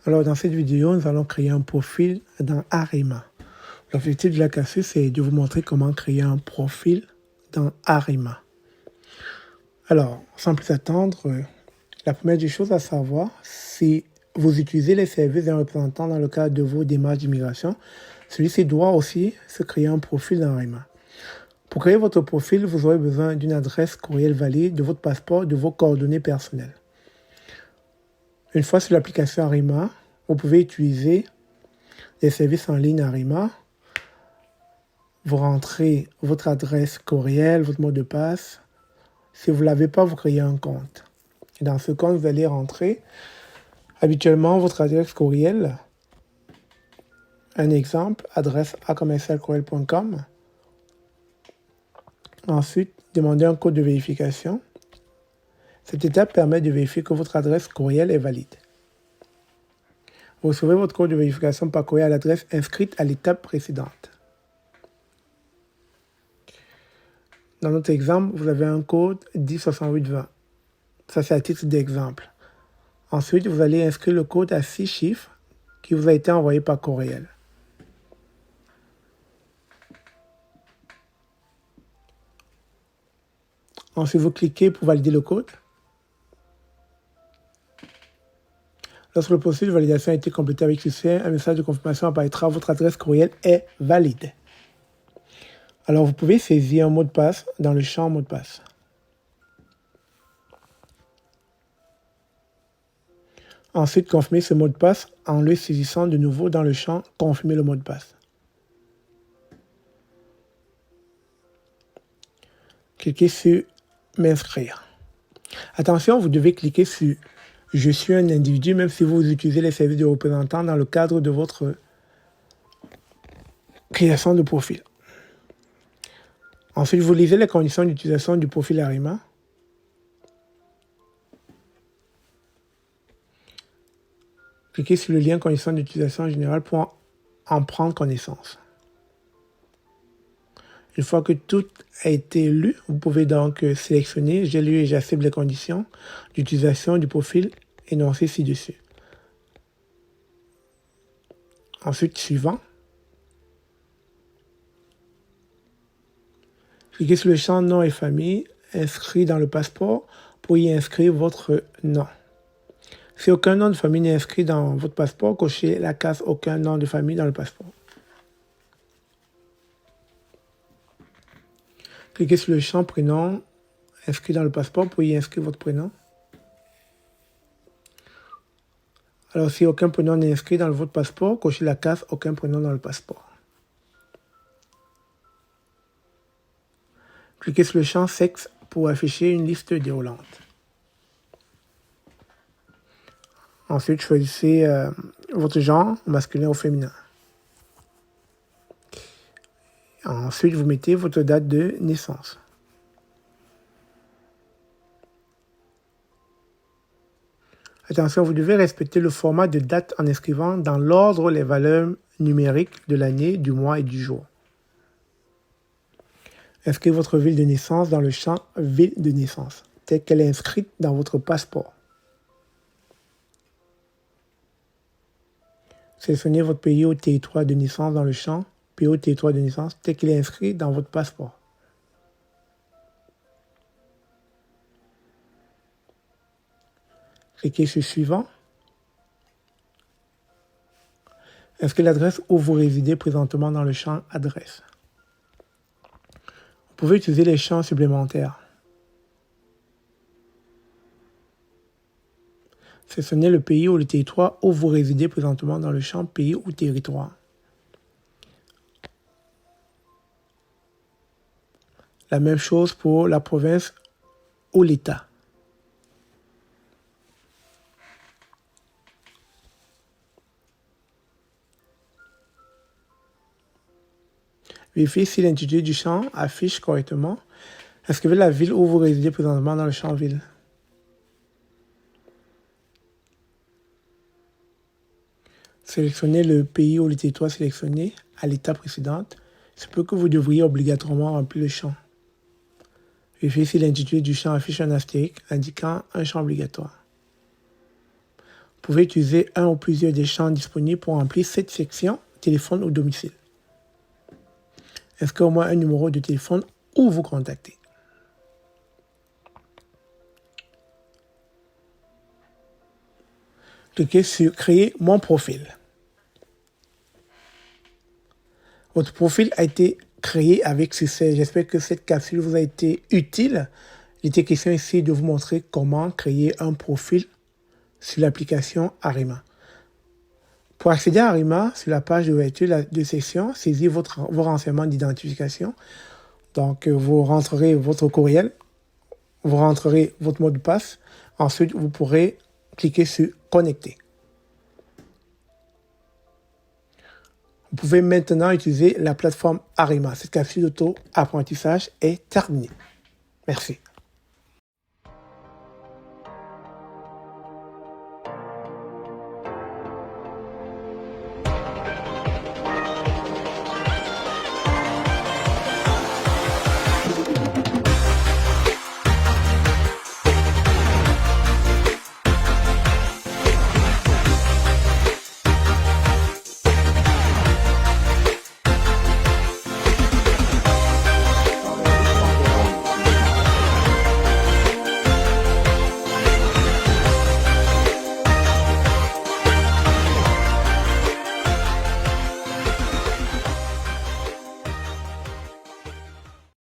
Alors dans cette vidéo, nous allons créer un profil dans Arima. L'objectif de la cassure, c'est de vous montrer comment créer un profil dans Arima. Alors, sans plus attendre, la première des choses à savoir, si vous utilisez les services d'un représentant dans le cadre de vos démarches d'immigration, celui-ci doit aussi se créer un profil dans Arima. Pour créer votre profil, vous aurez besoin d'une adresse courriel valide, de votre passeport, de vos coordonnées personnelles. Une fois sur l'application Arima, vous pouvez utiliser les services en ligne Arima. Vous rentrez votre adresse courriel, votre mot de passe. Si vous ne l'avez pas, vous créez un compte. Et dans ce compte, vous allez rentrer habituellement votre adresse courriel. Un exemple, adresse @commercialcourriel.com. Ensuite, demandez un code de vérification. Cette étape permet de vérifier que votre adresse courriel est valide. Vous recevez votre code de vérification par courriel à l'adresse inscrite à l'étape précédente. Dans notre exemple, vous avez un code 106820. Ça, c'est à titre d'exemple. Ensuite, vous allez inscrire le code à 6 chiffres qui vous a été envoyé par courriel. Ensuite, vous cliquez pour valider le code. Lorsque le processus de validation a été complété avec succès, un message de confirmation apparaîtra. Votre adresse courriel est valide. Alors, vous pouvez saisir un mot de passe dans le champ mot de passe. Ensuite, confirmez ce mot de passe en le saisissant de nouveau dans le champ « Confirmer le mot de passe ». Cliquez sur « M'inscrire ». Attention, vous devez cliquer sur « Je suis un individu » même si vous utilisez les services de représentant dans le cadre de votre création de profil. Ensuite, vous lisez les conditions d'utilisation du profil Arima. Cliquez sur le lien conditions d'utilisation générale pour en prendre connaissance. Une fois que tout a été lu, vous pouvez donc sélectionner « J'ai lu et j'accepte les conditions d'utilisation du profil énoncées ci-dessus ». Ensuite, suivant. Cliquez sur le champ nom et famille inscrit dans le passeport pour y inscrire votre nom. Si aucun nom de famille n'est inscrit dans votre passeport, cochez la case aucun nom de famille dans le passeport. Cliquez sur le champ prénom inscrit dans le passeport pour y inscrire votre prénom. Alors si aucun prénom n'est inscrit dans votre passeport, cochez la case aucun prénom dans le passeport. Cliquez sur le champ sexe pour afficher une liste déroulante. Ensuite, choisissez votre genre, masculin ou féminin. Ensuite, vous mettez votre date de naissance. Attention, vous devez respecter le format de date en inscrivant dans l'ordre les valeurs numériques de l'année, du mois et du jour. Inscrivez votre ville de naissance dans le champ « Ville de naissance » telle qu'elle est inscrite dans votre passeport. Sélectionnez votre pays ou territoire de naissance dans le champ « Pays ou territoire de naissance » tel qu'il est inscrit dans votre passeport. Cliquez sur « Suivant ». Inscrivez l'adresse où vous résidez présentement dans le champ « Adresse ». Vous pouvez utiliser les champs supplémentaires. Sélectionnez le pays ou le territoire où vous résidez présentement dans le champ pays ou territoire. La même chose pour la province ou l'État. Vérifiez si l'intitulé du champ affiche correctement. Inscrivez la ville où vous résidez présentement dans le champ ville. Sélectionnez le pays ou le territoire sélectionné à l'étape précédente. C'est peu que vous devriez obligatoirement remplir le champ. Vérifiez si l'intitulé du champ affiche un astérisque indiquant un champ obligatoire. Vous pouvez utiliser un ou plusieurs des champs disponibles pour remplir cette section téléphone ou domicile. Inscrivez au moins un numéro de téléphone ou vous contacter. Cliquez sur Créer mon profil. Votre profil a été créé avec succès. J'espère que cette capsule vous a été utile. Il était question ici de vous montrer comment créer un profil sur l'application Arima. Pour accéder à Arima, sur la page d'ouverture de section, saisissez vos renseignements d'identification. Donc, vous rentrerez votre courriel, vous rentrerez votre mot de passe. Ensuite, vous pourrez cliquer sur Connecter. Vous pouvez maintenant utiliser la plateforme Arima. Cette capsule d'auto-apprentissage est terminée. Merci.